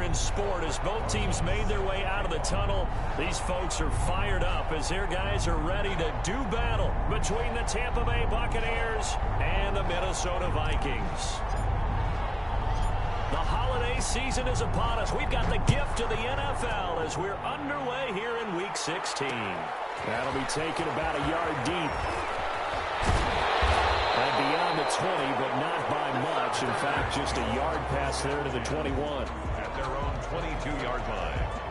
in sport as both teams made their way out of the tunnel. These folks are fired up as their guys are ready to do battle between the Tampa Bay Buccaneers and the Minnesota Vikings. The holiday season is upon us. We've got the gift of the NFL as we're underway here in Week 16. That'll be taken about a yard deep. And beyond the 20, but not by much. In fact, just a yard pass there to the 21. At their own 22-yard line.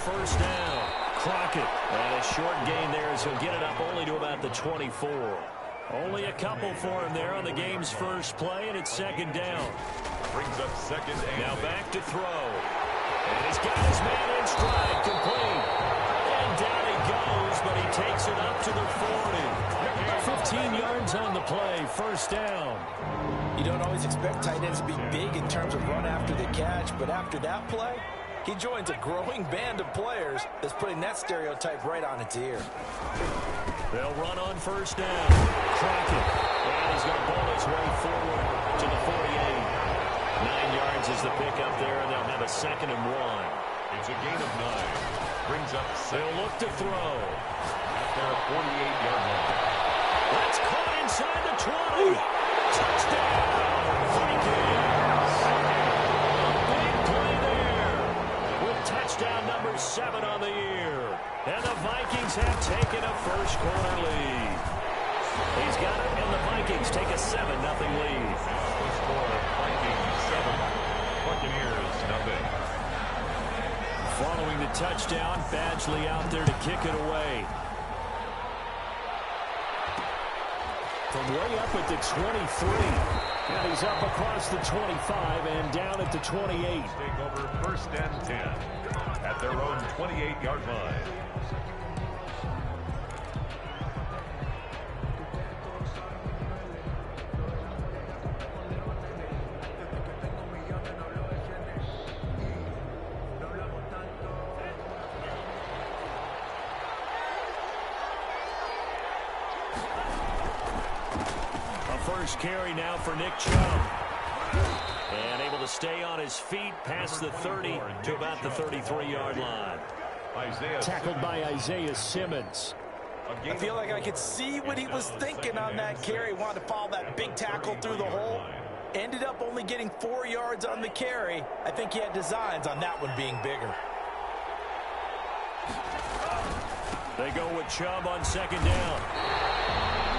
First down. Crockett. And a short gain there as he'll get it up only to about the 24. Only a couple for him there on the game's first play, and it's second down. Brings up second and now back to throw. And he's got his man in stride. Complete. And down he goes, but he takes it up to the 40. 15 yards on the play. First down. You don't always expect tight ends to be big in terms of run after the catch, but after that play, he joins a growing band of players that's putting that stereotype right on its ear. They'll run on first down. Crockett. And he's going to ball his way forward to the 48. 9 yards is the pickup there, and they'll have a second and 1. It's a gain of 9. Brings up second. They'll look to throw. At their 48-yard line. That's caught inside the 20. Touchdown, Vikings. Touchdown number 7 on the year. And the Vikings have taken a first-quarter lead. He's got it, and the Vikings take a 7-0 lead. The score, Vikings 7, Buccaneers 0. Following the touchdown, Badgley out there to kick it away. From way up at the 23. And he's up across the 25 and down at the 28. Take over first and 10 at their own 28-yard line. First carry now for Nick Chubb. And able to stay on his feet past the 30 to about the 33-yard line. Tackled by Isaiah Simmons. I feel like I could see what he was thinking on that carry. Wanted to follow that big tackle through the hole. Ended up only getting 4 yards on the carry. I think he had designs on that one being bigger. They go with Chubb on second down.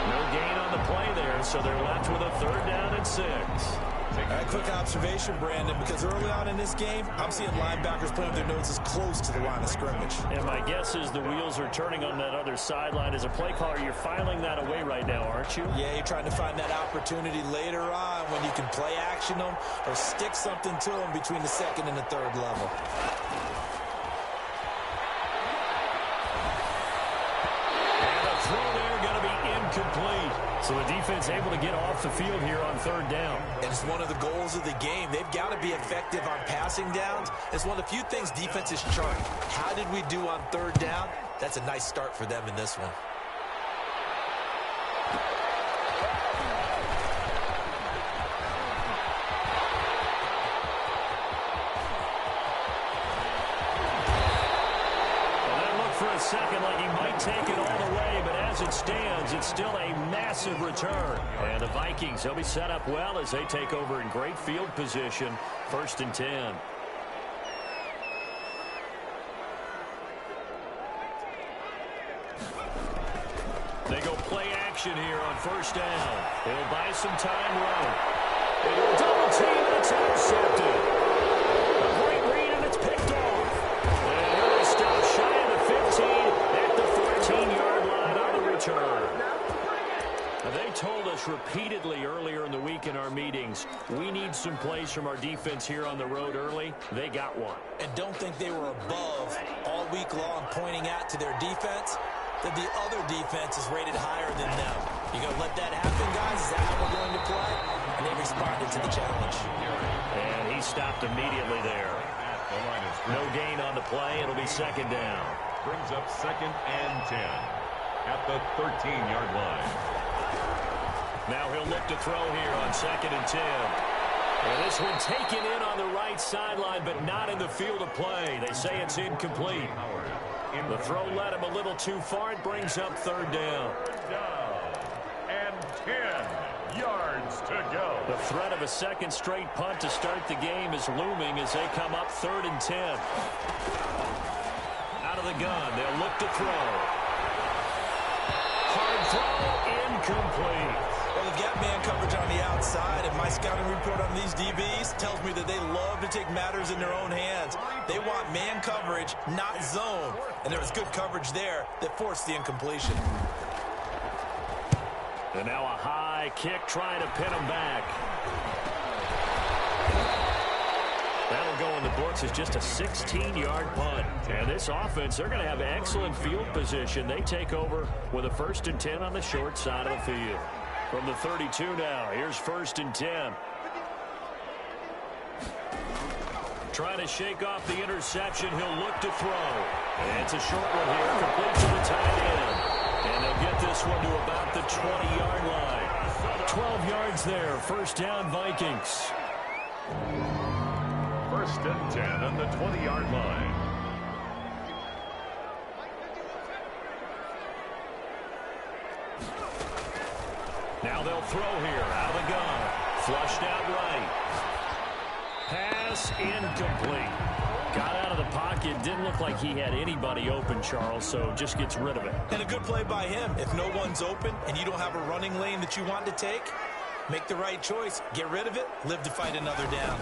No gain on the play there, so they're left with a third down and 6. A quick observation, Brandon, because early on in this game, I'm seeing linebackers playing with their noses close to the line of scrimmage. And my guess is the wheels are turning on that other sideline. As a play caller, you're filing that away right now, aren't you? Yeah, you're trying to find that opportunity later on when you can play action them or stick something to them between the second and the third level. Complete. So the defense able to get off the field here on third down. And it's one of the goals of the game. They've got to be effective on passing downs. It's one of the few things defenses chart. How did we do on third down? That's a nice start for them in this one. Second, like he might take it all the way, but as it stands, it's still a massive return. And the Vikings, they'll be set up well as they take over in great field position. First and 10. They go play action here on first down. They'll buy some time running. our meetings. We need some plays from our defense here on the road early. They got one. And don't think they were above all week long pointing out to their defense that the other defense is rated higher than them. You going to let that happen, guys? Is that how we're going to play? And they responded to the challenge. And he stopped immediately there. No gain on the play. It'll be second down. Brings up 2nd and 10 at the 13-yard line. Now he'll look to throw here on 2nd and 10. And this one taken in on the right sideline, but not in the field of play. They say it's incomplete. The throw led him a little too far. It brings up 3rd down. And 10 yards to go. The threat of a second straight punt to start the game is looming as they come up 3rd and 10. Out of the gun, they'll look to throw. Hard throw, incomplete. Well, they've got man coverage on the outside, and my scouting report on these DBs tells me that they love to take matters in their own hands. They want man coverage, not zone. And there was good coverage there that forced the incompletion. And now a high kick trying to pin him back. That'll go in the books as just a 16-yard punt. And this offense, they're going to have excellent field position. They take over with a 1st and 10 on the short side of the field. From the 32 now, here's 1st and 10. Trying to shake off the interception. He'll look to throw. And it's a short one here, complete to the tight end. And they'll get this one to about the 20-yard line. 12 yards there, 1st down Vikings. 1st and 10 on the 20-yard line. Now they'll throw here, out of the gun. Flushed out right. Pass incomplete. Got out of the pocket. Didn't look like he had anybody open, Charles, so just gets rid of it. And a good play by him. If no one's open and you don't have a running lane that you want to take, make the right choice. Get rid of it. Live to fight another down.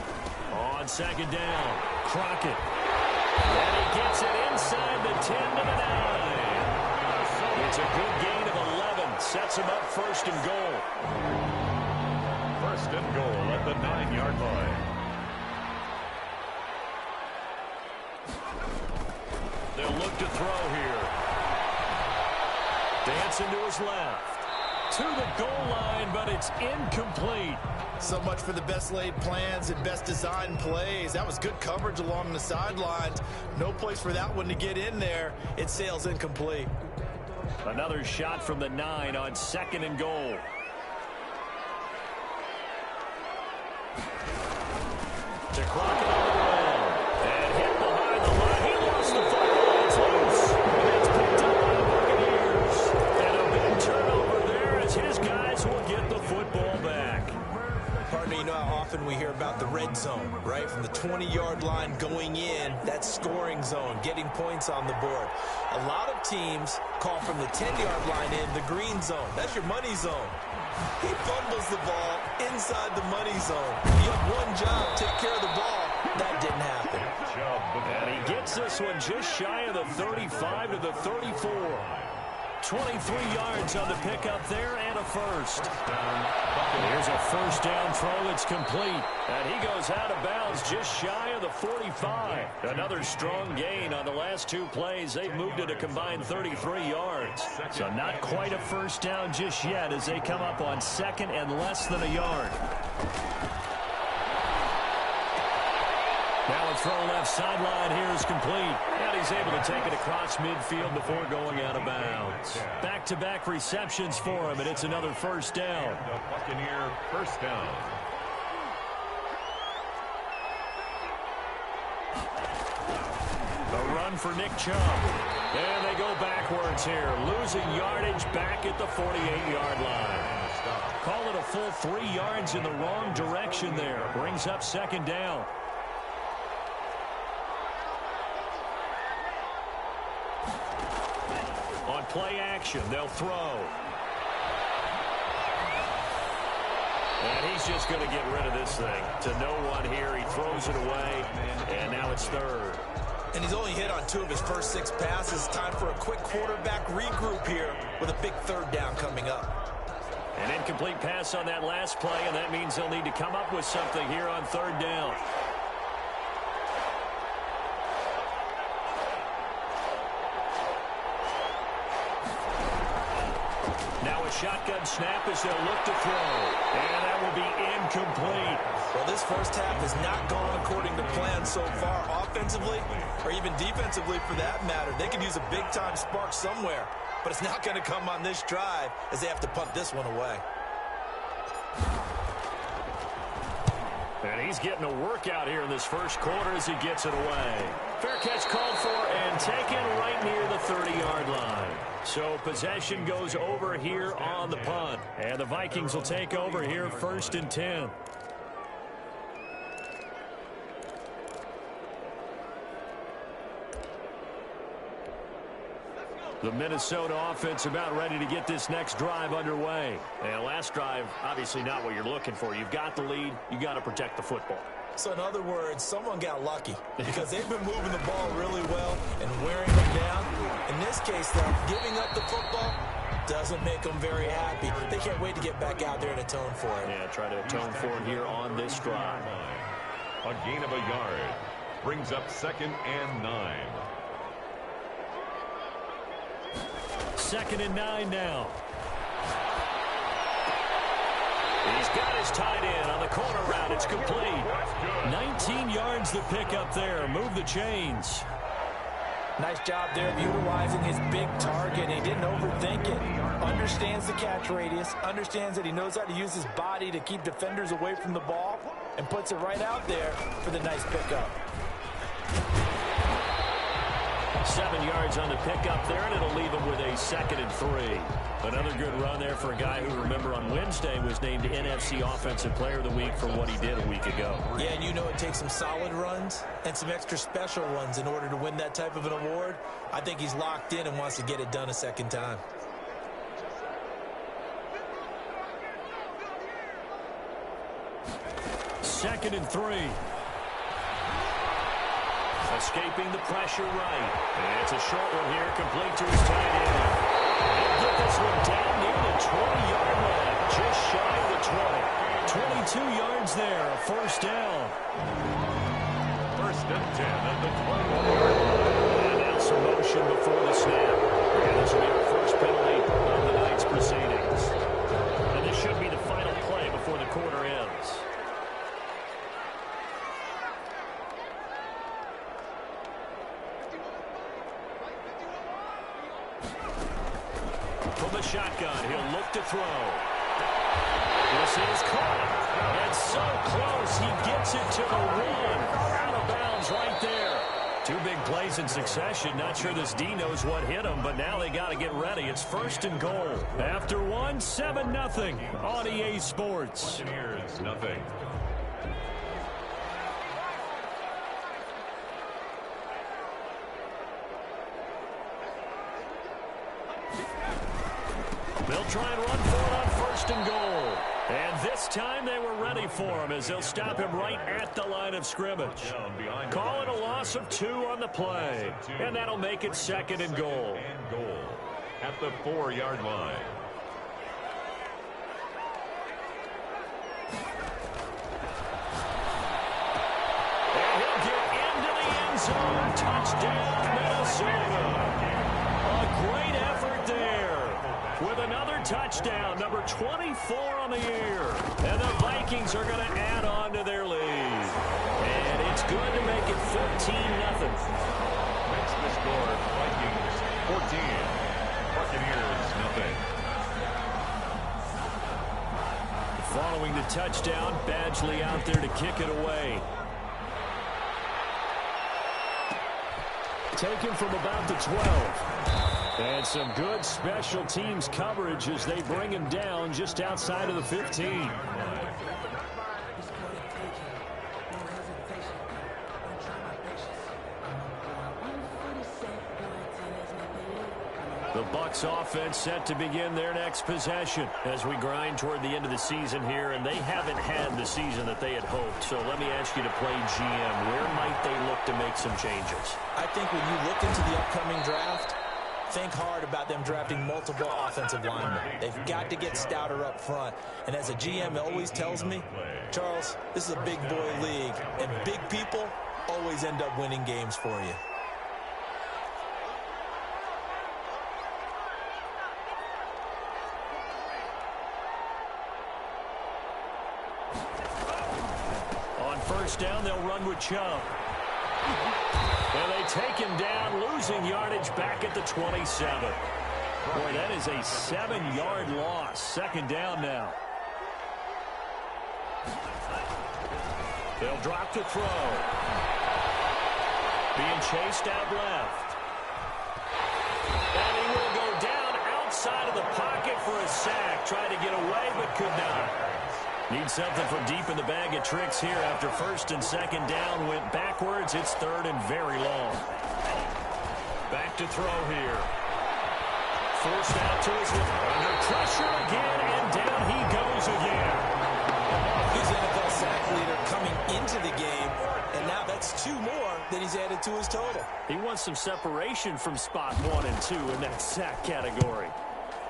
On 2nd down, Crockett. And he gets it inside the 10 to the 9. It's a good gain of 11. Sets him up 1st and goal. 1st and goal at the 9-yard line. They'll look to throw here. Dancing to his left. To the goal line, but it's incomplete. So much for the best laid plans and best designed plays. That was good coverage along the sidelines. No place for that one to get in there. It sails incomplete. Another shot from the 9 on 2nd and goal. To Crockett on the ground. And hit behind the line. He lost the football. It's loose. And it's picked up by the Buccaneers. And a big turnover there as his guys will get the football back. Partner, you know how often we hear about the red zone, right? From the 20-yard line going in, that scoring zone, getting points on the board. A lot of teams call from the 10-yard line in the green zone. That's your money zone. He fumbles the ball inside the money zone. You have one job, take care of the ball. That didn't happen. And he gets this one just shy of the 35 to the 34. 23 yards on the pickup there and a first. Here's a 1st down throw. It's complete. And he goes out of bounds just shy of the 45. Another strong gain on the last 2 plays. They've moved it a combined 33 yards. So not quite a 1st down just yet as they come up on 2nd and less than a yard. Now a throw left sideline here is complete. And he's able to take it across midfield before going out of bounds. Back-to-back receptions for him, and it's another 1st down. The Buccaneer 1st down. The run for Nick Chubb. And they go backwards here. Losing yardage back at the 48-yard line. Call it a full 3 yards in the wrong direction there. Brings up 2nd down. On play action, they'll throw. And he's just going to get rid of this thing. To no one here, he throws it away, and now it's 3rd. And he's only hit on 2 of his first 6 passes. Time for a quick quarterback regroup here with a big 3rd down coming up. An incomplete pass on that last play, and that means they'll need to come up with something here on third down. Now a shotgun snap as they'll look to throw, and that will be incomplete. Well, this first half has not gone according to plan so far, offensively or even defensively for that matter. They could use a big-time spark somewhere, but it's not going to come on this drive as they have to punt this one away. And he's getting a workout here in this first quarter as he gets it away. Fair catch called for and taken right near the 30-yard line. So possession goes over here on the punt. And the Vikings will take over here 1st and 10. The Minnesota offense about ready to get this next drive underway. And last drive, obviously not what you're looking for. You've got the lead. You got to protect the football. So in other words, someone got lucky because they've been moving the ball really well and wearing them down. In this case, though, giving up the football doesn't make them very happy. They can't wait to get back out there and atone for it. Yeah, try to atone for it here on this drive. A gain of a yard brings up 2nd and 9. 2nd and 9 now. He's got his tight end on the corner route. It's complete. 19 yards the pick up there. Move the chains. Nice job there of utilizing his big target. He didn't overthink it. Understands the catch radius. Understands that he knows how to use his body to keep defenders away from the ball. And puts it right out there for the nice pickup. 7 yards on the pickup there, and it'll leave him with a 2nd and 3. Another good run there for a guy who, remember, on Wednesday was named NFC Offensive Player of the Week for what he did a week ago. Yeah, and you know it takes some solid runs and some extra special ones in order to win that type of an award. I think he's locked in and wants to get it done a second time. Second and 3. Escaping the pressure right. And it's a short one here, complete to his tight end. He'll get this one down near the 20-yard line, just shy of the 20. 22 yards there, a first down. 1st and 10 at the 20-yard line. And now some motion before the snap. And this will be our first penalty of the night's proceedings. And this should be the final play before the quarter ends. From the shotgun, he'll look to throw. This is caught. And so close, he gets it to the 1. Out of bounds right there. 2 big plays in succession. Not sure this D knows what hit him, but now they got to get ready. It's 1st and goal. After 1, 7-0 on EA Sports. Buccaneers, nothing. They'll try and run for it on 1st and goal. And this time they were ready for him as they'll stop him right at the line of scrimmage. Call it a loss of 2 on the play. And that'll make it 2nd and goal. At the 4-yard line. And he'll get into the end zone. Touchdown, Minnesota. A great effort there. With another touchdown, number 24 on the year. And the Vikings are going to add on to their lead. And it's good to make it 14-0. Next the score, Vikings 14, Buccaneers nothing. Following the touchdown, Badgley out there to kick it away. Taken from about the 12. And some good special teams coverage as they bring him down just outside of the 15. The Bucks offense set to begin their next possession as we grind toward the end of the season here, and they haven't had the season that they had hoped. So let me ask you to play GM. Where might they look to make some changes? I think when you look into the upcoming draft, think hard about them drafting multiple offensive linemen. They've got to get stouter up front. And as a GM, it always tells me, Charles, this is a big boy league, and big people always end up winning games for you. On first down, they'll run with Chubb. And they take him down, losing yardage back at the 27. Boy, that is a 7-yard loss. Second down now. They'll drop to throw. Being chased out left. And he will go down outside of the pocket for a sack. Tried to get away, but could not. Need something from deep in the bag of tricks here after first and second down went backwards. It's third and very long. Back to throw here. Forced out to his left. Under pressure again, and down he goes again. He's NFL sack leader coming into the game, and now that's 2 more that he's added to his total. He wants some separation from spot 1 and 2 in that sack category.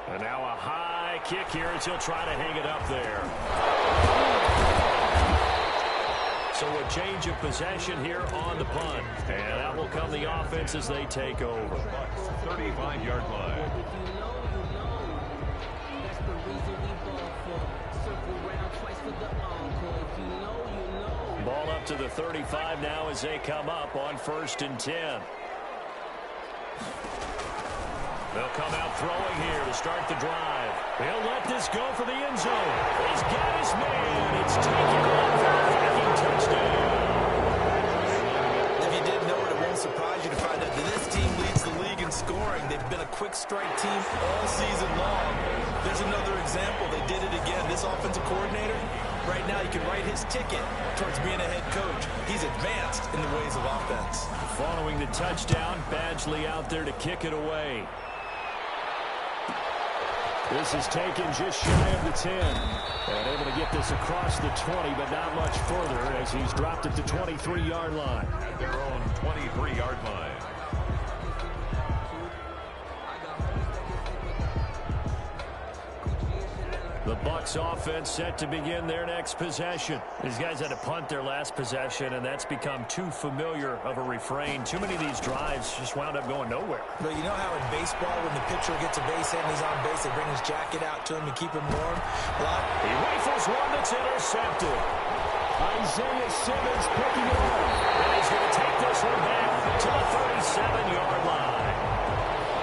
And now a high kick here as he'll try to hang it up there. So a change of possession here on the punt. And that will come the offense as they take over. 35-yard line. Ball up to the 35 now as they come up on first and 10. They'll come out throwing here to start the drive. He'll let this go for the end zone. He's got his man. It's taken off for a Viking touchdown. If you didn't know it, it won't surprise you to find out that this team leads the league in scoring. They've been a quick strike team all season long. There's another example. They did it again. This offensive coordinator, right now, you can write his ticket towards being a head coach. He's advanced in the ways of offense. Following the touchdown, Badgley out there to kick it away. This is taken just shy of the 10. And able to get this across the 20, but not much further as he's dropped at the 23-yard line. At their own 23-yard line. The Bucks offense set to begin their next possession. These guys had to punt their last possession, and that's become too familiar of a refrain. Too many of these drives just wound up going nowhere. But you know how in baseball, when the pitcher gets a base hit and he's on base, they bring his jacket out to him to keep him warm? He rifles one that's intercepted. Isaiah Simmons picking it up. And he's going to take this one back to the 37-yard line.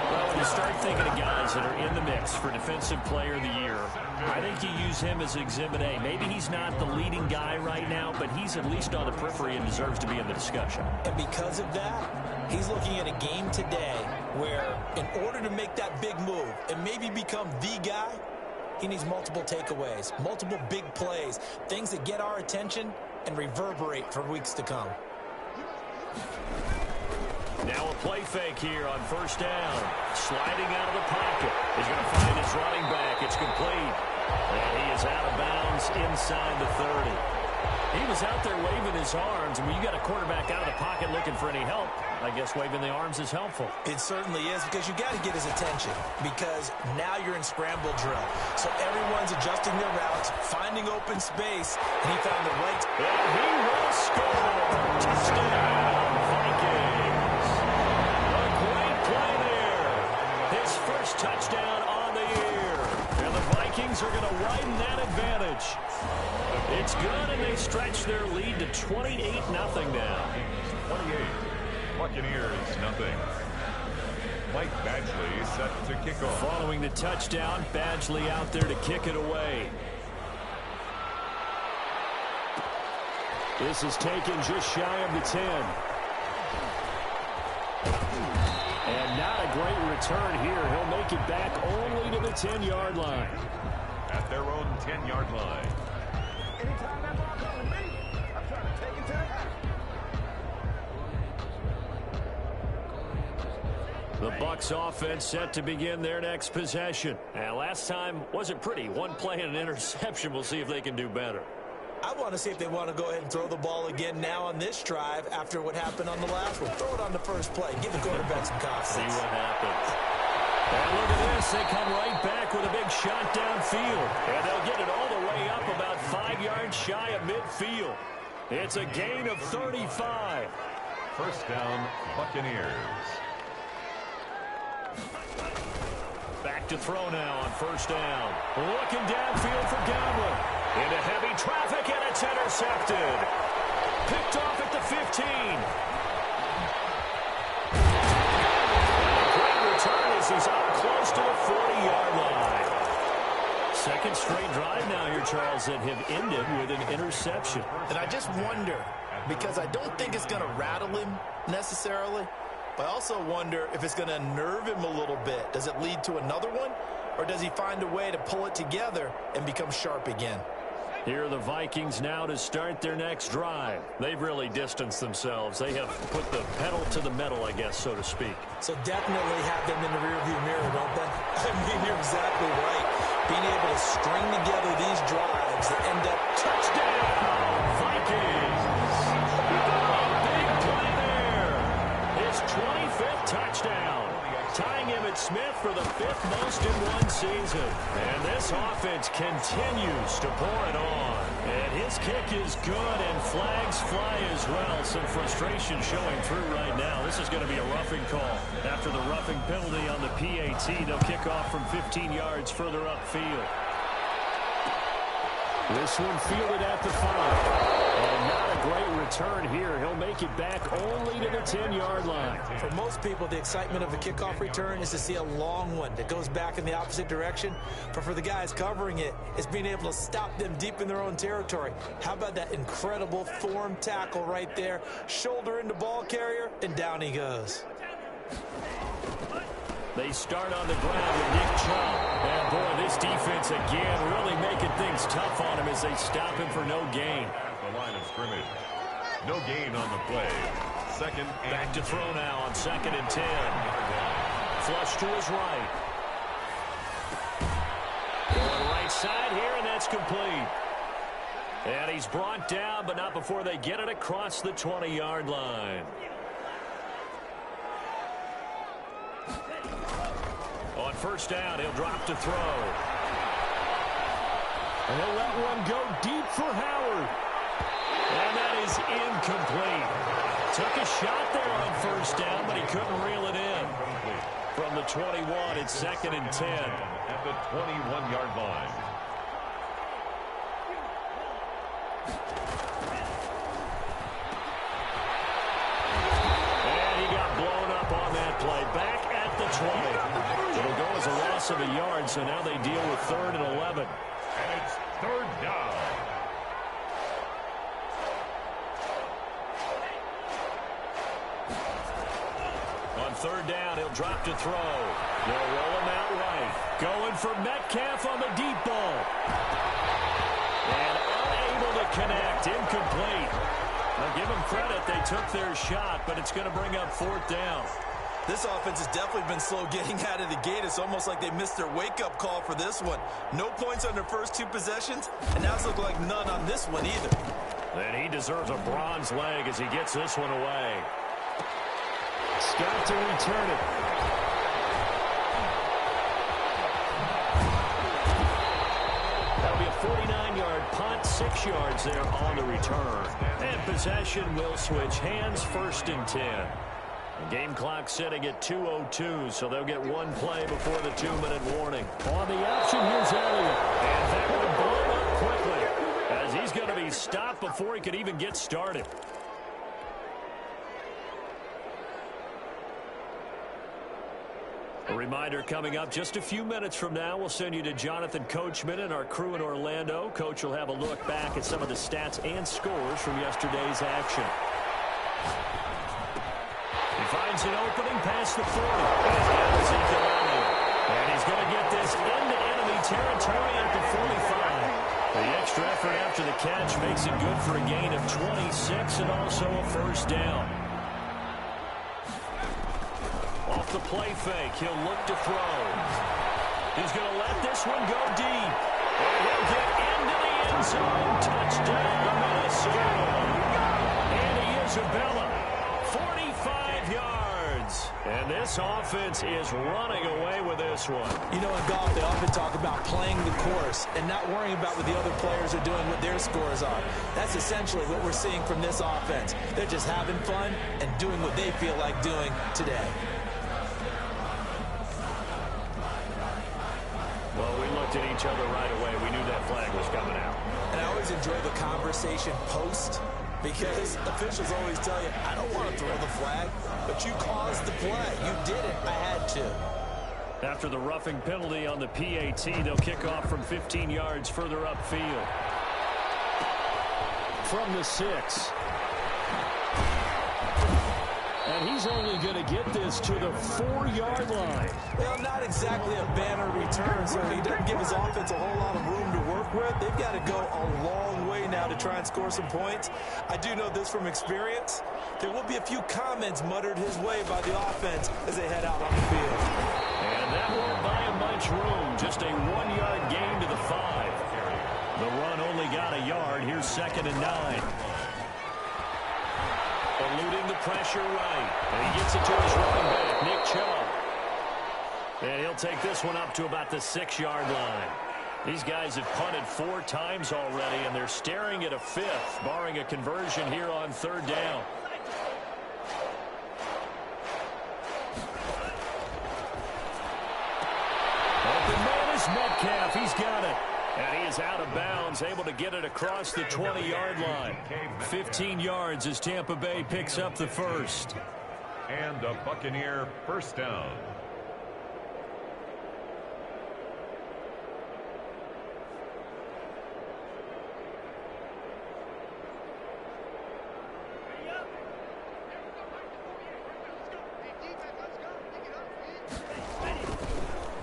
Well, when you start thinking of guys that are in the mix for Defensive Player of the Year, I think you use him as Exhibit A. Maybe he's not the leading guy right now, but he's at least on the periphery and deserves to be in the discussion. And because of that, he's looking at a game today where in order to make that big move and maybe become the guy, he needs multiple takeaways, multiple big plays, things that get our attention and reverberate for weeks to come. Now a play fake here on first down. Sliding out of the pocket. He's going to find his running back. It's complete. And he is out of bounds inside the 30. He was out there waving his arms. And when you got a quarterback out of the pocket looking for any help, I guess waving the arms is helpful. It certainly is, because you got to get his attention, because now you're in scramble drill. So everyone's adjusting their routes, finding open space, and he found the right. And he will score. Touchdown, Vikings. A great play there. His first touchdown on the year. And the Vikings are going to widen that advantage. It's good, and they stretch their lead to 28-0 now. 28. Buccaneers, nothing. Mike Badgley set to kick off. Following the touchdown, Badgley out there to kick it away. This is taken just shy of the 10. And not a great return here. He'll make it back only to the 10-yard line. At their own 10-yard line. Anytime that ball comes to me, I'm trying to take it to the house. The Bucks offense set to begin their next possession. And last time wasn't pretty. One play and an interception. We'll see if they can do better. I want to see if they want to go ahead and throw the ball again now on this drive after what happened on the last one. Throw it on the first play. Give the quarterback some confidence. See what happens. And look at this. They come right back with a big shot downfield. And they'll get it all the way up about 5 yards shy of midfield. It's a gain of 35. First down, Buccaneers. Back to throw now on first down. Looking downfield for Godwin. Into heavy traffic, and it's intercepted. Picked off at the 15. Great return as he's up close to the 40-yard line. Second straight drive now here, Charles, that have ended with an interception. And I just wonder, because I don't think it's going to rattle him necessarily, but I also wonder if it's going to unnerve him a little bit. Does it lead to another one, or does he find a way to pull it together and become sharp again? Here are the Vikings now to start their next drive. They've really distanced themselves. They have put the pedal to the metal, I guess, so to speak. So definitely have them in the rearview mirror, don't they? I mean, you're exactly right. Being able to string together these drives that end up touchdown, Vikings. Big play there. His 25th touchdown. Tying Emmitt Smith for the 5th most in one season. And this offense continues to pour it on. And his kick is good, and flags fly as well. Some frustration showing through right now. This is going to be a roughing call. After the roughing penalty on the PAT, they'll kick off from 15 yards further upfield. This one fielded at the 5. And not a great return here. He'll make it back only to the 10-yard line. For most people, the excitement of a kickoff return is to see a long one that goes back in the opposite direction. But for the guys covering it, it's being able to stop them deep in their own territory. How about that incredible form tackle right there? Shoulder into ball carrier, and down he goes. They start on the ground with Nick Chubb. And boy, this defense again really making things tough on him as they stop him for no gain. The line of scrimmage. No gain on the play. Second and back to throw now on 2nd and 10. Flush to his right. Going right side here, and that's complete. And he's brought down, but not before they get it across the 20-yard line. On first down, he'll drop to throw. And he'll let one go deep for Howard. And that is incomplete. Took a shot there on first down, but he couldn't reel it in. From the 21, it's 2nd and 10. At the 21-yard line. And he got blown up on that play. Back at the 20. It'll go as a loss of a yard, so now they deal with 3rd and 11. And it's 3rd down. On 3rd down, he'll drop to throw. They'll roll him out right. Going for Metcalf on the deep ball. And unable to connect. Incomplete. Now give them credit. They took their shot, but it's going to bring up 4th down. This offense has definitely been slow getting out of the gate. It's almost like they missed their wake-up call for this one. No points on their first 2 possessions, and now it's looking like none on this one either. Then he deserves a bronze leg as he gets this one away. Scott to return it. That'll be a 49-yard punt, 6 yards there on the return. And possession will switch hands, 1st and 10. The game clock sitting at 2:02, so they'll get one play before the 2-minute warning. On the option, here's Elliott. And that one blown up quickly as he's going to be stopped before he could even get started. A reminder coming up just a few minutes from now, we'll send you to Jonathan Coachman and our crew in Orlando. Coach will have a look back at some of the stats and scores from yesterday's action. He finds an opening past the 40. And he's going to get this into enemy territory at the 45. The extra effort after the catch makes it good for a gain of 26 and also a 1st down. Off the play fake, he'll look to throw. He's going to let this one go deep. And he'll get into the end zone. Touchdown, Minnesota. Andy Isabella, 45 yards. And this offense is running away with this one. You know, in golf, they often talk about playing the course and not worrying about what the other players are doing, what their scores are. That's essentially what we're seeing from this offense. They're just having fun and doing what they feel like doing today. Well, we looked at each other right away. We knew that flag was coming out. And I always enjoy the conversation post, because officials always tell you, I don't want to throw the flag, but you caused the play. You did it. I had to. After the roughing penalty on the PAT, they'll kick off from 15 yards further upfield. From the 6. And he's only going to get this to the 4-yard line. Well, not exactly a banner return, so he doesn't give his offense a whole lot of room to work with. They've got to go a long way now to try and score some points. I do know this from experience. There will be a few comments muttered his way by the offense as they head out on the field. And that won't buy him much room. Just a 1-yard gain to the 5. The run only got a yard. Here's 2nd and 9. Eluding the pressure right. And he gets it to his running back, Nick Chubb. And he'll take this one up to about the 6-yard line. These guys have punted 4 times already, and they're staring at a 5th, barring a conversion here on 3rd down. Open man is Metcalf. He's got it. And he is out of bounds, able to get it across the 20-yard line. 15 yards as Tampa Bay picks up the first. And a Buccaneer first down.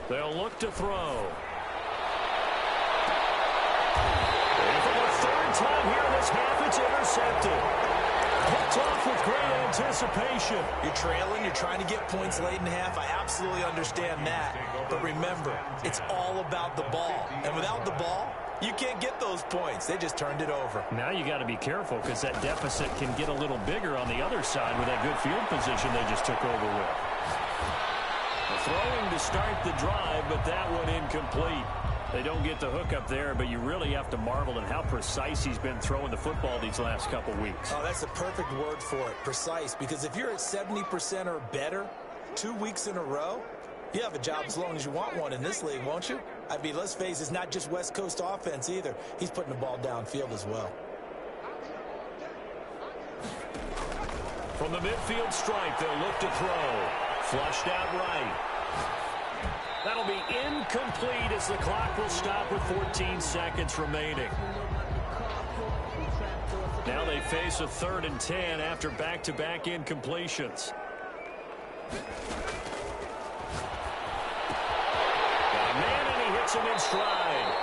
They'll look to throw. Time here in this half, it's intercepted. Picked off with great anticipation. You're trailing, you're trying to get points late in half. I absolutely understand that. But remember, it's all about the ball. And without the ball, you can't get those points. They just turned it over. Now you got to be careful, because that deficit can get a little bigger on the other side with that good field position they just took over with. Throwing to start the drive, but that one incomplete. They don't get the hook up there, but you really have to marvel at how precise he's been throwing the football these last couple weeks. Oh, that's the perfect word for it, precise, because if you're at 70% or better 2 weeks in a row, you have a job as long as you want one in this league, won't you? I mean, let's face it, it's not just West Coast offense either. He's putting the ball downfield as well. From the midfield stripe, they'll look to throw. Flushed out right. That'll be incomplete as the clock will stop with 14 seconds remaining. Now they face a 3rd and 10 after back-to-back incompletions. Got a man, and he hits him in stride.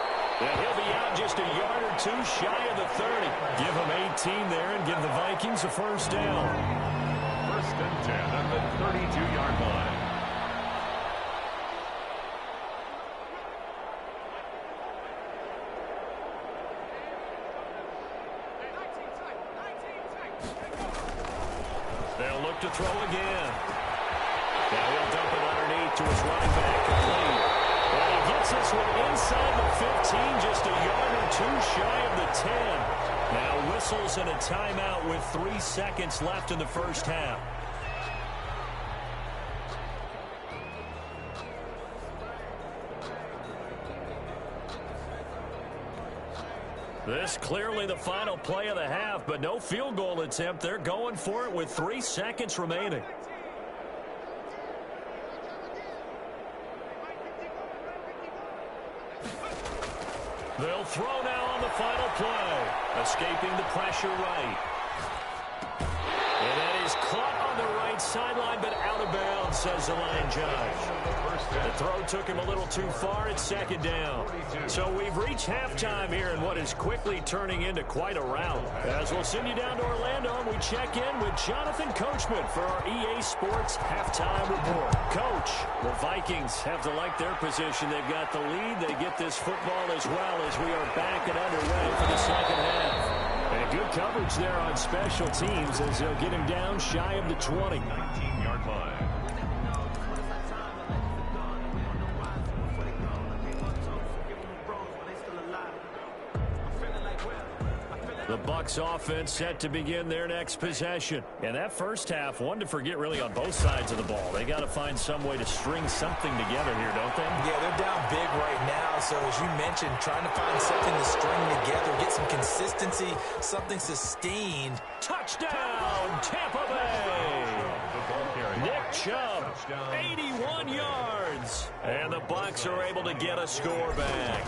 And he'll be out just a yard or 2 shy of the 30. Give him 18 there and give the Vikings a first down. 1st and 10 at the 32-yard line. They'll look to throw again. Now he'll dump it underneath to his running back. Complete. And he gets this one inside the 15, just a yard or 2 shy of the 10. Now whistles and a timeout with 3 seconds left in the first half. This clearly the final play of the half, but no field goal attempt. They're going for it with 3 seconds remaining. They'll throw now on the final play. Escaping the pressure right. And that is caught on the right sideline, but out of bounds, says the line judge. The throw took him a little too far. It's 2nd down. So we've reached halftime here in what is quickly turning into quite a rout. As we'll send you down to Orlando, and we check in with Jonathan Coachman for our EA Sports Halftime Report. Coach, the Vikings have to like their position. They've got the lead. They get this football as well as we are back and underway for the second half. And good coverage there on special teams as they'll get him down shy of the 20. 19-yard line. Bucks offense set to begin their next possession. And that first half, one to forget really on both sides of the ball. They got to find some way to string something together here, don't they? Yeah, they're down big right now. So as you mentioned, trying to find something to string together, get some consistency, something sustained. Touchdown, Tampa Bay! Nick Chubb, 81 yards. And the Bucks are able to get a score back.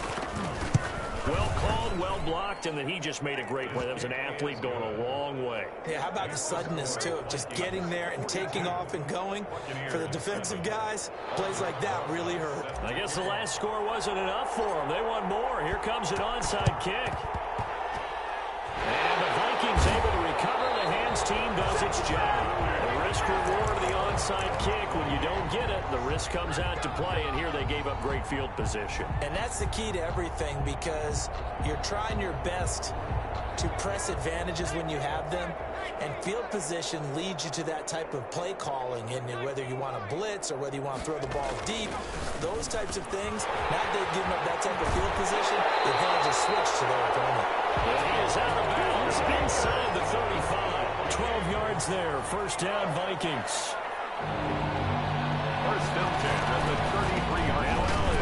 Well called, well blocked, and then he just made a great play. That was an athlete going a long way. Yeah, how about the suddenness, too? Just getting there and taking off and going. For the defensive guys, plays like that really hurt. I guess the last score wasn't enough for them. They want more. Here comes an onside kick. And the Vikings able to recover. The hands team does its job. The risk-reward of the onside kick. When you don't get it, the risk comes out to play, and here they gave up great field position. And that's the key to everything, because you're trying your best to press advantages when you have them, and field position leads you to that type of play calling, and whether you want to blitz or whether you want to throw the ball deep, those types of things. Now they've given up that type of field position, the advantage is switched to their opponent. And he is out of bounds inside the 35. 12 yards there. First down, Vikings. First down 10 at the 33-yard line.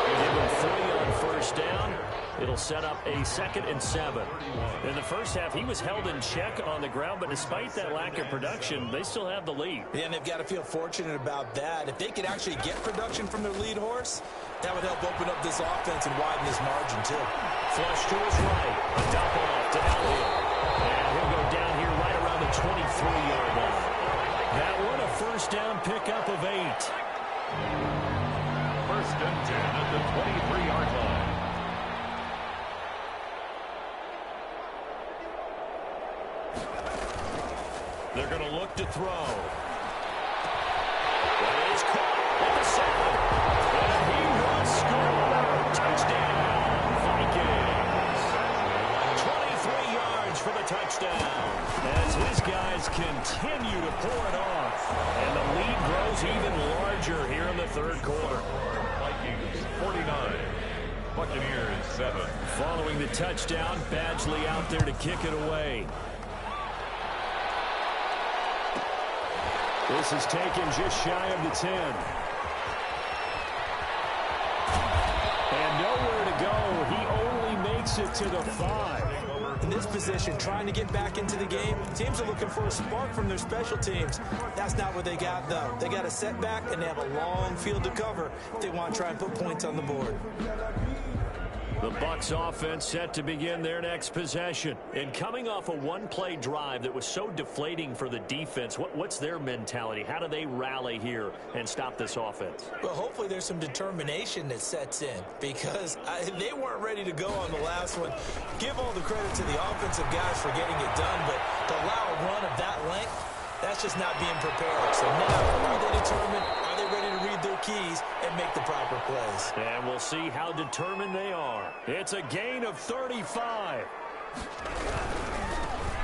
Give him 3 on first down. It'll set up a 2nd and 7. In the first half, he was held in check on the ground, but despite that lack of production, they still have the lead. Yeah, and they've got to feel fortunate about that. If they could actually get production from their lead horse, that would help open up this offense and widen this margin, too. Flush to his right. A dump off to Elliott. And he'll go down here right around the 23-yard line. That one a first down pickup of 8. First and 10 at the 23-yard line. They're going to look to throw. That is caught at the 7. And he will score. Touchdown, Vikings. 23 yards for the touchdown. As his guys continue to pour it off. And the lead grows even larger here in the third quarter. Vikings 49. Buccaneers 7. Following the touchdown, Badgley out there to kick it away. This is taken just shy of the 10. And nowhere to go. He only makes it to the 5. In this position, trying to get back into the game, teams are looking for a spark from their special teams. That's not what they got, though. They got a setback, and they have a long field to cover if they want to try and put points on the board. The Bucks offense set to begin their next possession. And coming off a one-play drive that was so deflating for the defense, what's their mentality? How do they rally here and stop this offense? Well, hopefully there's some determination that sets in, because they weren't ready to go on the last one. Give all the credit to the offensive guys for getting it done, but to allow a run of that length, that's just not being prepared. So now, are they determined? Are they ready to read their keys and make the proper plays? And we'll see how determined they are. It's a gain of 35.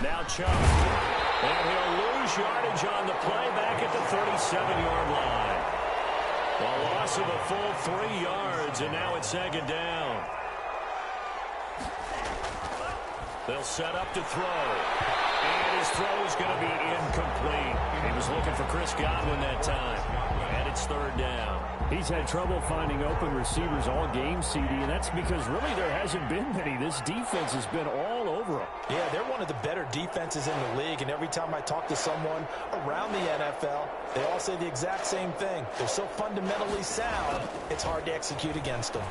Now Chubb. And he'll lose yardage on the play back at the 37-yard line. A loss of a full 3 yards, and now it's 2nd down. They'll set up to throw. And his throw is going to be incomplete. He was looking for Chris Godwin that time. And it's 3rd down. He's had trouble finding open receivers all game, CD, and that's because really there hasn't been many. This defense has been all over him. Yeah, they're one of the better defenses in the league, and every time I talk to someone around the NFL, they all say the exact same thing. They're so fundamentally sound, it's hard to execute against them.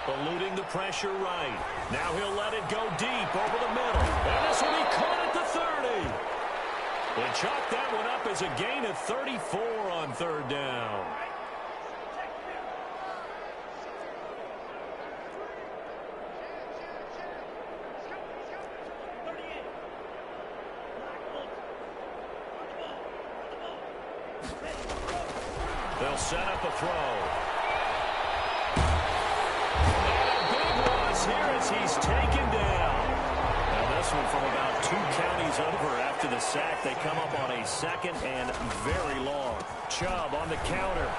Eluding the pressure right. Now he'll let it go deep over the middle. And this will be caught at the 30. They chalk that one up as a gain of 34 on 3rd down. They'll set up a throw. Here as he's taken down. Now this one from about 2 counties over after the sack. They come up on a 2nd and very long. Chubb on the counter.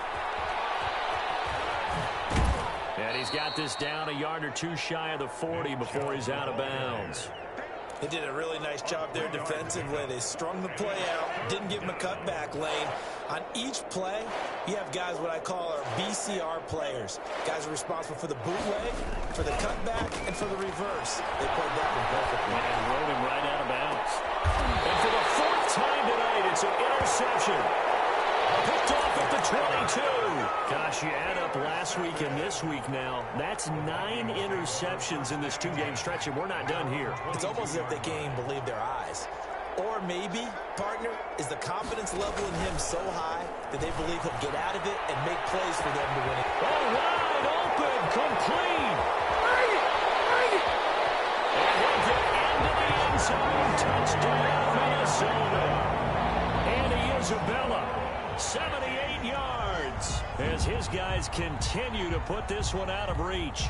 And he's got this down a yard or two shy of the 40 before he's out of bounds. They did a really nice job there defensively. They strung the play out, didn't give him a cutback lane. On each play, you have guys what I call our BCR players. Guys are responsible for the bootleg, for the cutback, and for the reverse. They played that one perfectly. And rode him right out of bounds. And for the fourth time tonight, it's an interception. Picked off at the 22. Gosh, you add up last week and this week now. That's 9 interceptions in this two-game stretch, and we're not done here. It's almost as if they can't even believe their eyes. Or maybe, partner, is the confidence level in him so high that they believe he'll get out of it and make plays for them to win it. Oh, wide open, complete. And he'll get into the end zone. Touchdown, Minnesota. Andy Isabella, 78 yards, as his guys continue to put this one out of reach.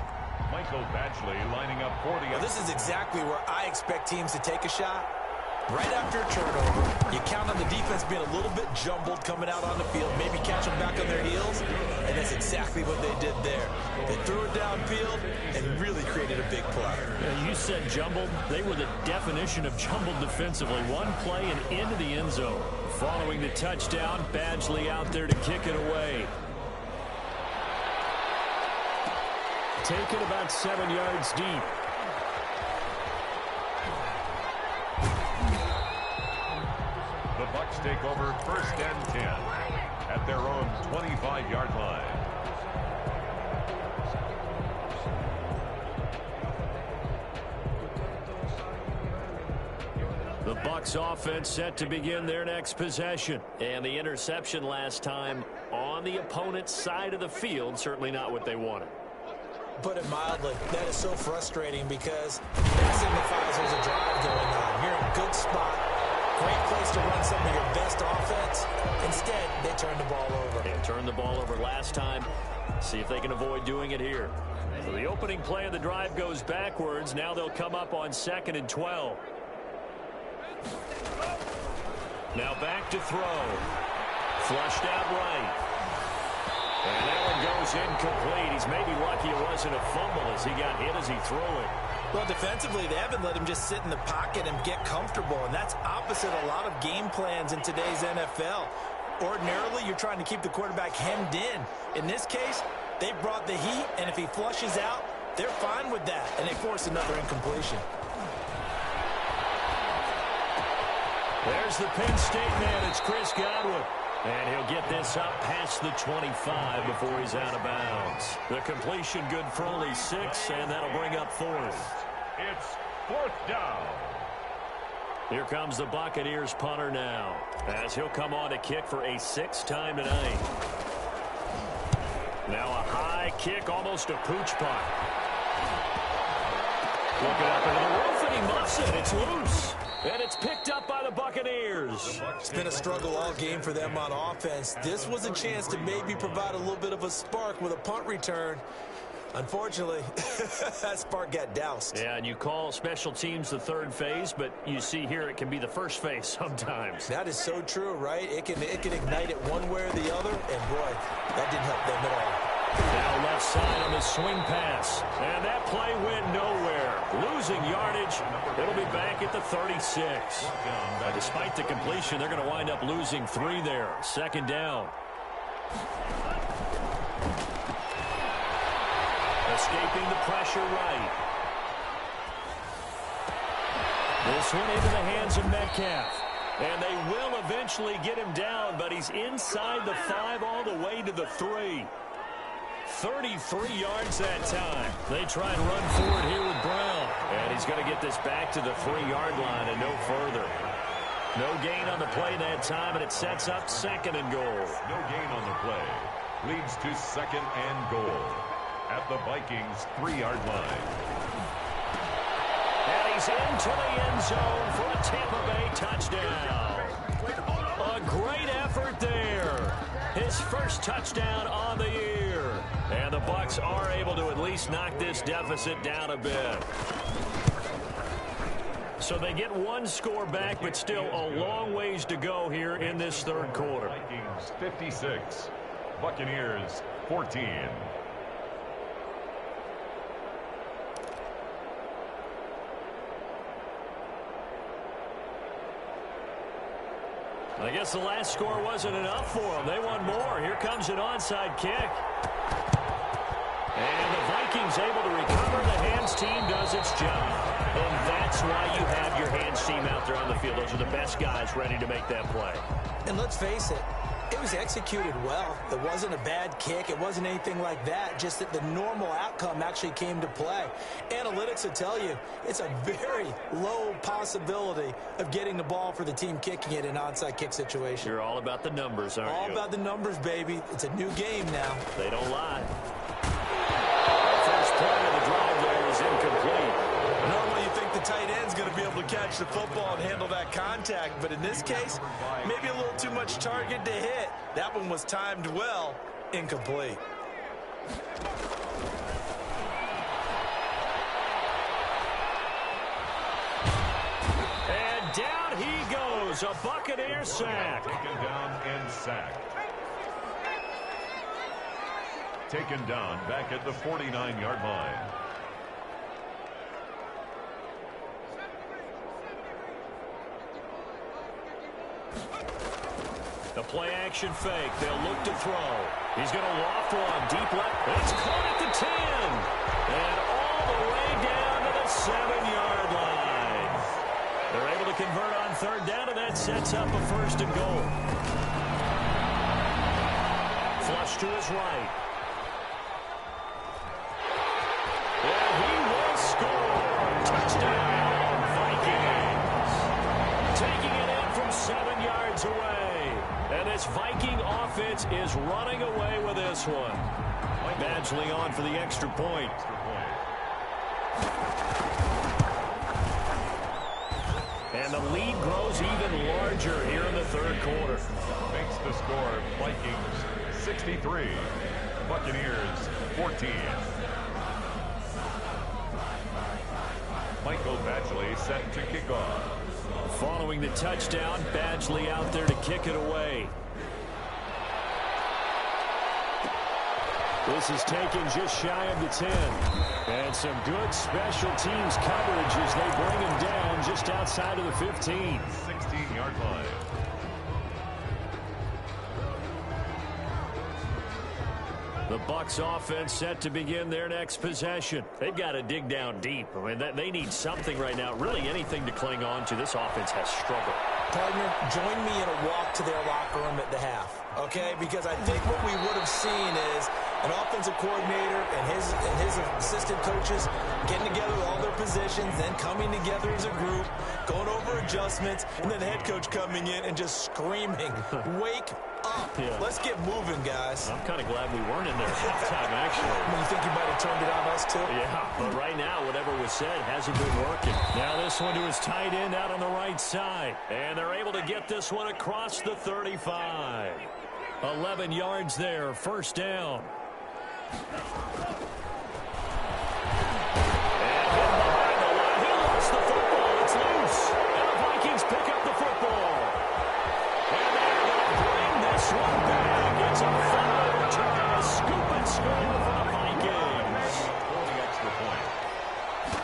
Michael Badgley lining up for the... Well, this is exactly where I expect teams to take a shot. Right after a turnover, you count on the defense being a little bit jumbled coming out on the field, maybe catch them back on their heels, and that's exactly what they did there. They threw it downfield and really created a big play. You said jumbled. They were the definition of jumbled defensively. One play and into the end zone. Following the touchdown, Badgley out there to kick it away. Taken about 7 yards deep. The Bucks take over 1st and 10 at their own 25-yard line. The Bucks offense set to begin their next possession. And the interception last time on the opponent's side of the field, certainly not what they wanted. Put it mildly, that is so frustrating because that signifies there's a drive going on. You're in a good spot. Great place to run some of your best offense. Instead, they turn the ball over. They turned the ball over last time. See if they can avoid doing it here. So the opening play of the drive goes backwards. Now they'll come up on 2nd and 12. Now back to throw. Flushed out right. And that one goes incomplete. He's maybe lucky it wasn't a fumble as he got hit as he threw it. Well, defensively, they haven't let him just sit in the pocket and get comfortable, and that's opposite a lot of game plans in today's NFL. Ordinarily, you're trying to keep the quarterback hemmed in. In this case, they brought the heat, and if he flushes out, they're fine with that, and they force another incompletion. There's the Penn State man. It's Chris Godwin. And he'll get this up past the 25 before he's out of bounds. The completion good for only 6, and that'll bring up 4th. It's 4th down. Here comes the Buccaneers punter now, as he'll come on to kick for a 6th time tonight. Now a high kick, almost a pooch punt. Looking up into the roof, and he muffs it. It's loose. And it's picked up by the Buccaneers. It's been a struggle all game for them on offense. This was a chance to maybe provide a little bit of a spark with a punt return. Unfortunately, that spark got doused. Yeah, and you call special teams the 3rd phase, but you see here it can be the 1st phase sometimes. That is so true, right? It can ignite it one way or the other, and boy, that didn't help them at all. Now left side on the swing pass. And that play went nowhere. Losing yardage. It'll be back at the 36. Despite the completion, they're going to wind up losing 3 there. 2nd down. Escaping the pressure right. This one into the hands of Metcalf. And they will eventually get him down, but he's inside the 5 all the way to the 3. 33 yards that time. They try and run forward here with Brown. And he's going to get this back to the 3-yard line and no further. No gain on the play that time, and it sets up 2nd and goal. No gain on the play. Leads to 2nd and goal at the Vikings 3-yard line. And he's into the end zone for a Tampa Bay touchdown. A great effort there. His first touchdown on the year. And the Bucks are able to at least knock this deficit down a bit. So they get 1 score back, but still a long ways to go here in this 3rd quarter. Vikings 56, Buccaneers 14. I guess the last score wasn't enough for them. They want more. Here comes an onside kick. And the Vikings able to recover. The hands team does its job. And that's why you have your hands team out there on the field. Those are the best guys ready to make that play. And let's face it, it was executed well. It wasn't a bad kick. It wasn't anything like that. Just that the normal outcome actually came to play. Analytics will tell you it's a very low possibility of getting the ball for the team kicking it in an onside kick situation. You're all about the numbers, aren't you? All about the numbers, baby. It's a new game now. They don't lie. First play of the drive there is incomplete. Normally you think the tight end's going to be able to catch the football and handle that contact, but in this case, maybe a little too much target to hit. That one was timed well, incomplete. And down he goes, a Buccaneer sack. Taken down and sacked. Taken down back at the 49-yard line. The play action fake. They'll look to throw. He's going to loft one. Deep left. It's caught at the 10. And all the way down to the 7-yard line. They're able to convert on third down, and that sets up a first and goal. Flush to his right. And he will score. Touchdown, Vikings. Taking it in from 7 yards away. And this Viking offense is running away with this one. Badgley on for the extra point. And the lead grows even larger here in the third quarter. Makes the score Vikings 63, Buccaneers 14. Michael Badgley set to kick off. Following the touchdown, Badgley out there to kick it away. This is taken just shy of the 10. And some good special teams coverage as they bring him down just outside of the 15. 16-yard line. The Bucks offense set to begin their next possession. They've got to dig down deep. I mean, they need something right now, really anything to cling on to. This offense has struggled. Partner, join me in a walk to their locker room at the half, okay? Because I think what we would have seen is an offensive coordinator and his assistant coaches getting together with all their positions, then coming together as a group, going over adjustments, and then the head coach coming in and just screaming, wake up. Yeah. Let's get moving, guys. I'm kind of glad we weren't in there at halftime, actually. You think you might have turned it on us, too? Yeah, but right now, whatever was said hasn't been working. Now this one to his tight end out on the right side. And they're able to get this one across the 35. 11 yards there, first down. And hit behind the line. He lost the football. It's loose. And the Vikings pick up the football. And they're going to bring this one back. It's a fumble return. A scoop and score for the Vikings. Extra point.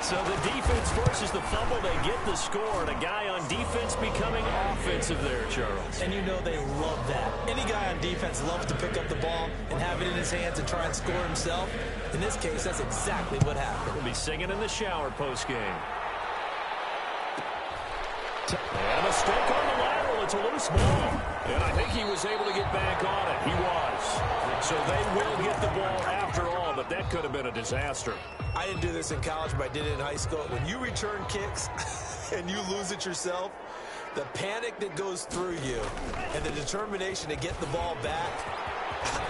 So the defense forces the fumble. They get the score. And a guy on defense becoming offensive there, Charles. And you know they love that. Any guy on defense loves to pick up the ball and have it in his hands and try and score himself. In this case, that's exactly what happened. We'll be singing in the shower post-game. And a mistake on the lateral. It's a loose ball. And I think he was able to get back on it. He was. So they will get the ball after all, but that could have been a disaster. I didn't do this in college, but I did it in high school. When you return kicks and you lose it yourself, the panic that goes through you and the determination to get the ball back,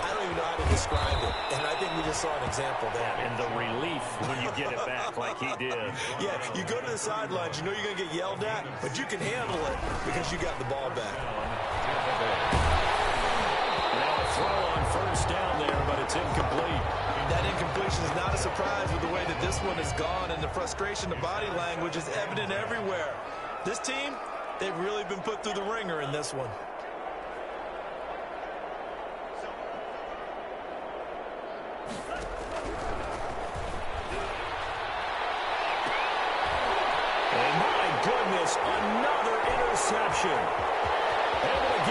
I don't even know how to describe it. And I think we just saw an example there. And the relief when you get it back like he did. Yeah, you go to the sidelines, you know you're going to get yelled at, but you can handle it because you got the ball back. Now a throw on first down there, but it's incomplete. That incompletion is not a surprise with the way that this one has gone, and the frustration, the body language is evident everywhere. This team, they've really been put through the ringer in this one. And my goodness, another interception. Able to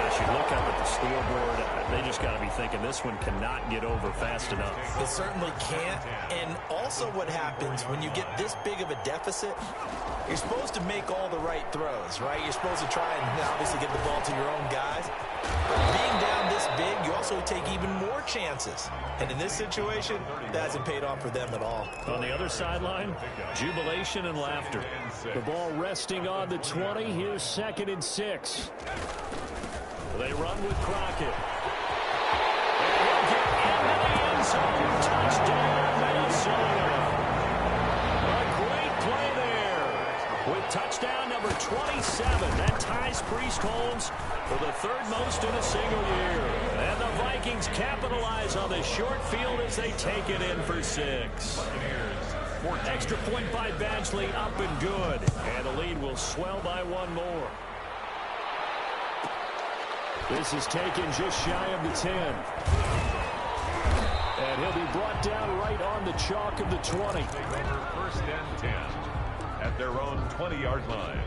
as you look up at the scoreboard, they just got to be thinking this one cannot get over fast enough. It certainly can't. And also what happens when you get this big of a deficit, you're supposed to make all the right throws, right? You're supposed to try and obviously get the ball to your own guys. But being down this big, you also take even more chances. And in this situation, that hasn't paid off for them at all. On the other sideline, jubilation and laughter. The ball resting on the 20. Here's 2nd and 6. They run with Crockett. And he'll get into the end zone. Touchdown, Minnesota. A great play there. With touchdown number 27, that ties Priest Holmes for the 3rd most in a single year. And the Vikings capitalize on the short field as they take it in for 6. Extra point by Badgley, up and good. And the lead will swell by 1 more. This is taken just shy of the 10. And he'll be brought down right on the chalk of the 20. First and 10 at their own 20-yard line.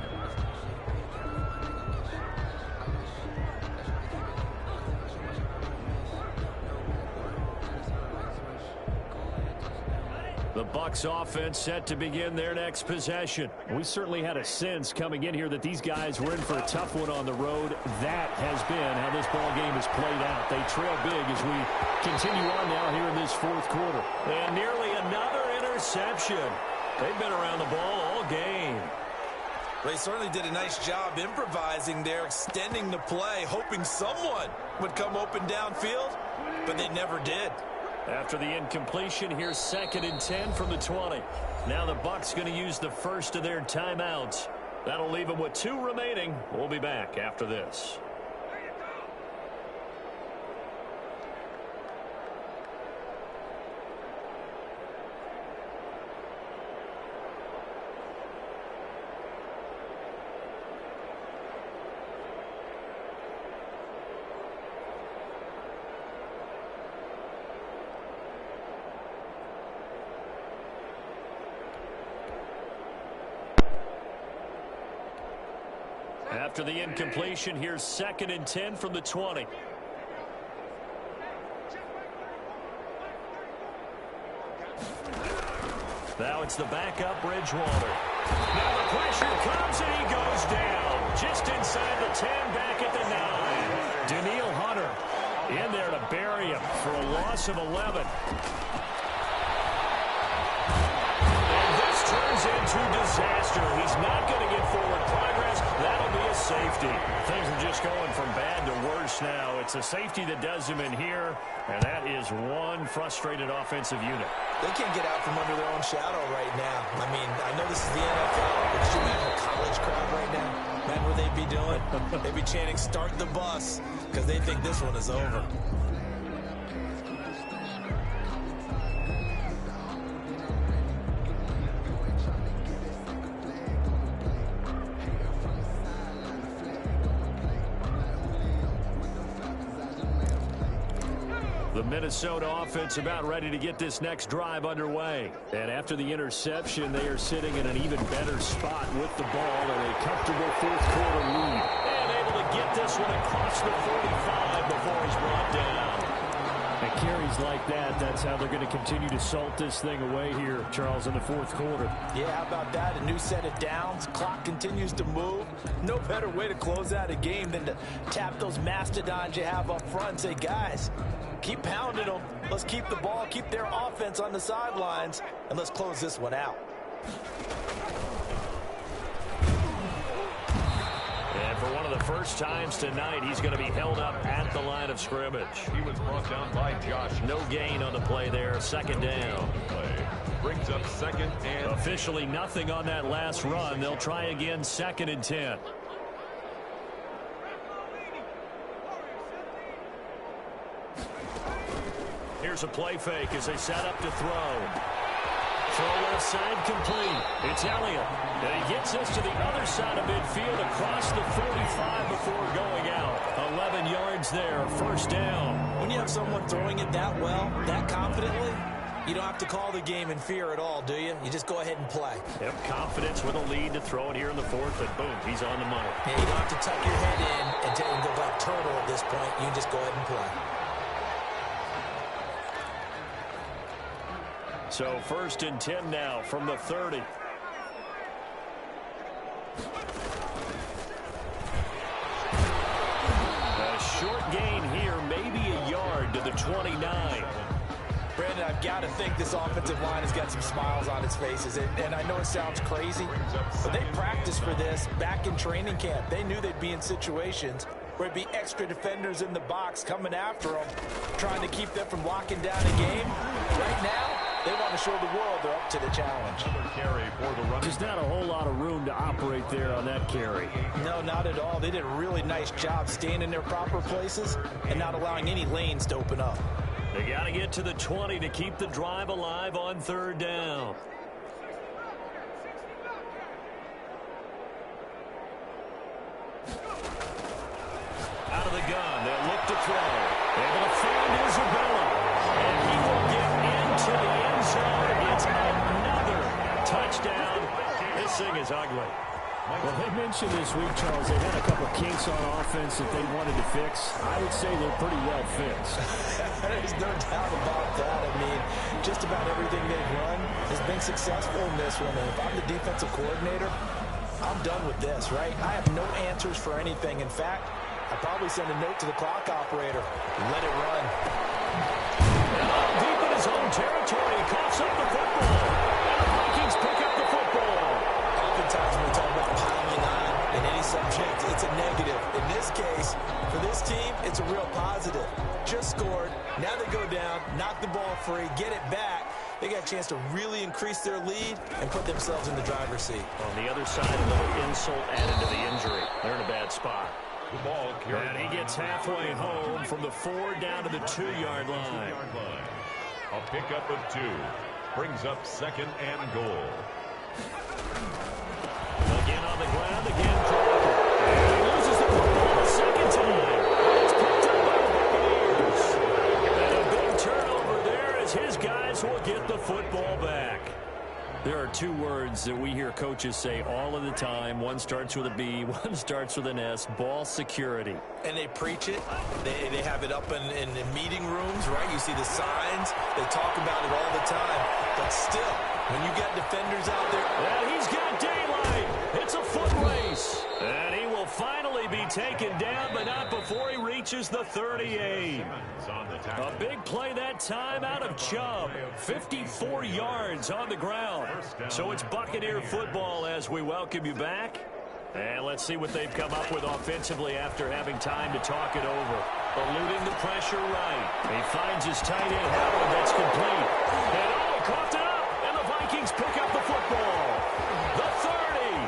The Bucks offense set to begin their next possession. We certainly had a sense coming in here that these guys were in for a tough one on the road. That has been how this ball game has played out. They trail big as we continue on now here in this 4th quarter. And nearly another interception. They've been around the ball all game. They certainly did a nice job improvising there, extending the play, hoping someone would come open downfield, but they never did. After the incompletion, here's 2nd and 10 from the 20. Now the Bucks going to use the first of their timeouts. That'll leave them with 2 remaining. We'll be back after this. After the incompletion, here's 2nd and 10 from the 20. Now it's the backup Bridgewater. Now the pressure comes and he goes down. Just inside the 10, back at the 9. Daniil Hunter in there to bury him for a loss of 11. And this turns into disaster. He's not going to get forward progress. That'll be a safety. Things are just going from bad to worse now. It's a safety that does him in here, and that is one frustrated offensive unit. They can't get out from under their own shadow right now. I mean, I know this is the NFL, but could you imagine a college crowd right now? Imagine what they'd be doing. They'd be chanting, "Start the bus," because they think this one is over. The Minnesota offense about ready to get this next drive underway. And after the interception, they are sitting in an even better spot with the ball in a comfortable 4th quarter lead. And able to get this one across the 45 before he's brought down. And carries like that, that's how they're going to continue to salt this thing away here, Charles, in the 4th quarter. Yeah, how about that? A new set of downs. Clock continues to move. No better way to close out a game than to tap those mastodons you have up front and say, guys, keep pounding them. Let's keep the ball, keep their offense on the sidelines, and let's close this one out. And for one of the first times tonight, he's going to be held up at the line of scrimmage. He was brought down by Josh. No gain on the play there. 2nd down. Brings up 2nd and... Officially nothing on that last run. They'll try again 2nd and 10. Here's a play fake as they set up to throw. Throw left side complete. It's Elliott. And he gets us to the other side of midfield across the 45 before going out. 11 yards there, 1st down. When you have someone throwing it that well, that confidently, You don't have to call the game in fear at all, do you? You just go ahead and play. Yep, confidence with a lead to throw it here in the fourth, and boom, he's on the money. Yeah, you don't have to tuck your head in and go like turtle at this point. You can just go ahead and play. So 1st and 10 now from the 30. A short gain here, maybe a yard to the 29. Brandon, I've got to think this offensive line has got some smiles on its faces. And I know it sounds crazy, but they practiced for this back in training camp. They knew they'd be in situations where it'd be extra defenders in the box coming after them, trying to keep them from locking down a game. Right now, they want to show the world they're up to the challenge. There's not a whole lot of room to operate there on that carry. No, not at all. They did a really nice job staying in their proper places and not allowing any lanes to open up. They got to get to the 20 to keep the drive alive on 3rd down. Out of the gun, they'll look to throw. Able to find Isabella. And he will get into the end zone. It's another touchdown. This thing is ugly. Well, they mentioned this week, Charles, they had a couple kinks on offense that they wanted to fix. I would say they're pretty well fixed. There's no doubt about that. I mean, just about everything they've run has been successful in this one. And if I'm the defensive coordinator, I'm done with this, right? I have no answers for anything. In fact, I'd probably send a note to the clock operator. Let it run. Deep in his own territory, he coughs up the football. And the Vikings pick up the football. Oftentimes when we talk about piling on in any subject, it's a negative. In this case, for this team, it's a real positive. Just scored. Now they go down, knock the ball free, get it back. They got a chance to really increase their lead and put themselves in the driver's seat. On the other side, a little insult added to the injury. They're in a bad spot. The ball carried. And he gets halfway home from the 4 down to the 2-yard line. A pickup of 2. Brings up 2nd and goal. Again on the ground, again Crocker. And he loses the football the second time. It's picked up by the Buccaneers. And a big turnover there as his guys will get the football back. There are 2 words that we hear coaches say all of the time. One starts with a B, one starts with an S, ball security. And they preach it. They have it up in the meeting rooms, right? You see the signs. They talk about it all the time. But still, when you got defenders out there. And he's got daylight. It's a foot race. And he will finally be taken down, but not before he reaches the 38. A big play that time out of Chubb. 54 yards on the ground. So it's Buccaneer football as we welcome you back. And let's see what they've come up with offensively after having time to talk it over. Eluding the pressure right. He finds his tight end, Howard, that's complete. And oh, he coughed it up. And the Vikings pick up the football. The 30,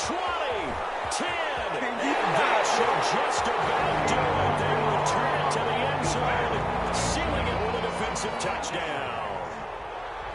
20, 10. And that should just about do it. They return it to the end zone, sealing it with a defensive touchdown.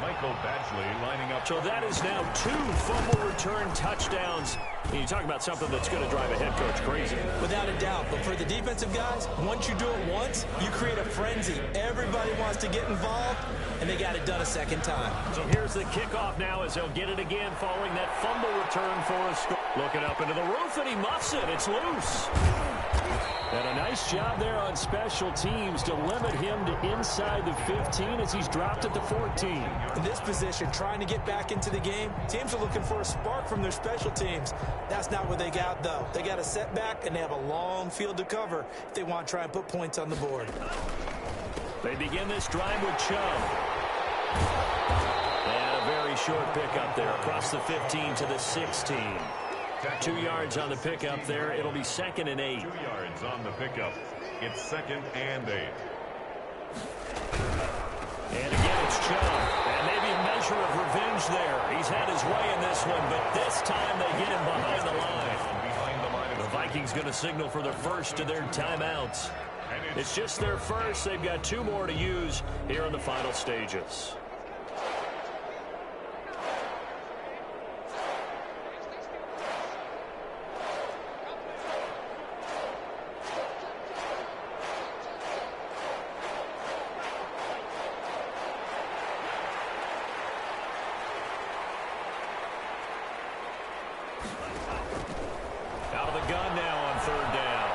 Michael Badgley lining up. So that is now 2 fumble return touchdowns. And you talk about something that's going to drive a head coach crazy. Without a doubt. But for the defensive guys, once you do it once, you create a frenzy. Everybody wants to get involved, and they got it done a second time. So here's the kickoff now as they'll get it again following that fumble return for a score. Looking up into the roof, and he muffs it. It's loose. And a nice job there on special teams to limit him to inside the 15 as he's dropped at the 14. In this position, trying to get back into the game, teams are looking for a spark from their special teams. That's not what they got, though. They got a setback, and they have a long field to cover if they want to try and put points on the board. They begin this drive with Chubb. And a very short pickup there across the 15 to the 16. 2 yards on the pickup there. It'll be 2nd and 8. 2 yards on the pickup. It's 2nd and 8. And again, it's Chubb. And maybe a measure of revenge there. He's had his way in this one, but this time they get him behind the line. The Vikings going to signal for their first of their timeouts. It's just their first. They've got 2 more to use here in the final stages. gun now on third down.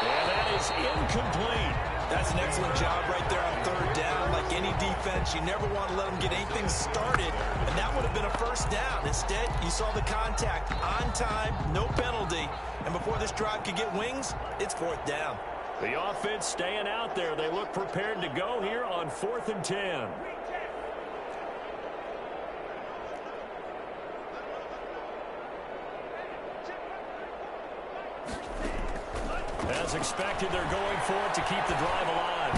And that is incomplete. That's an excellent job right there on third down. Like any defense, you never want to let them get anything started, and that would have been a first down. Instead, you saw the contact on time, no penalty, and before this drive could get wings, it's fourth down. The offense staying out there. They look prepared to go here on 4th and 10. As expected, they're going for it to keep the drive alive.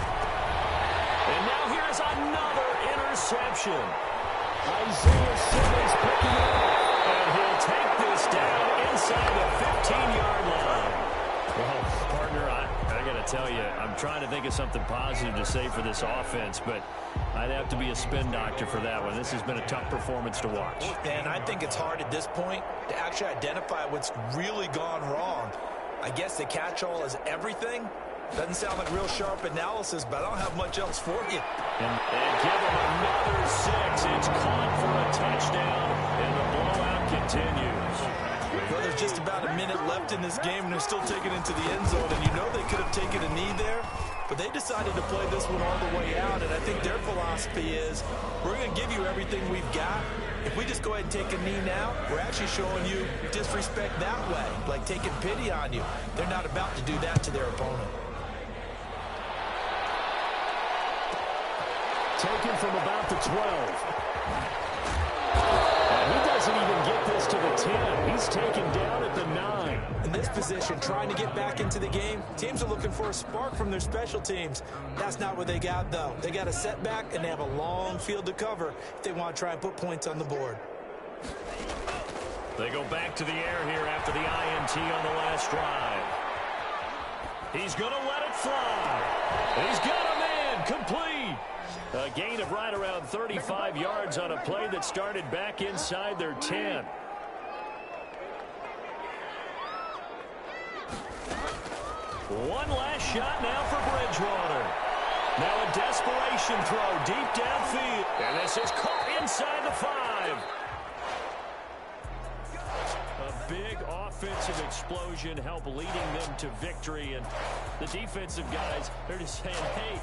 And now here's another interception. Isaiah Simmons picking it up. And he'll take this down inside the 15-yard line. Well, partner, I got to tell you, I'm trying to think of something positive to say for this offense, but I'd have to be a spin doctor for that one. This has been a tough performance to watch. And I think it's hard at this point to actually identify what's really gone wrong. I guess the catch-all is everything. Doesn't sound like real sharp analysis, but I don't have much else for you. And give him another 6. It's caught for a touchdown, and the blowout continues. Well, there's just about a minute left in this game, and they're still taking it into the end zone. And you know they could have taken a knee there, but they decided to play this one all the way out. And I think their philosophy is, we're going to give you everything we've got. If we just go ahead and take a knee now, we're actually showing you disrespect that way, like taking pity on you. They're not about to do that to their opponent. Taken from about the 12. And he doesn't even get this to the 10. He's taken down at the 9. In this position, trying to get back into the game, teams are looking for a spark from their special teams. That's not what they got, though. They got a setback, and they have a long field to cover if they want to try and put points on the board. They go back to the air here after the INT on the last drive. He's going to let it fly. He's got a man complete. A gain of right around 35 yards on a play that started back inside their 10. One last shot now for Bridgewater. Now a desperation throw deep downfield. And this is caught inside the 5. A big offensive explosion help leading them to victory. And the defensive guys, they're just saying, hey,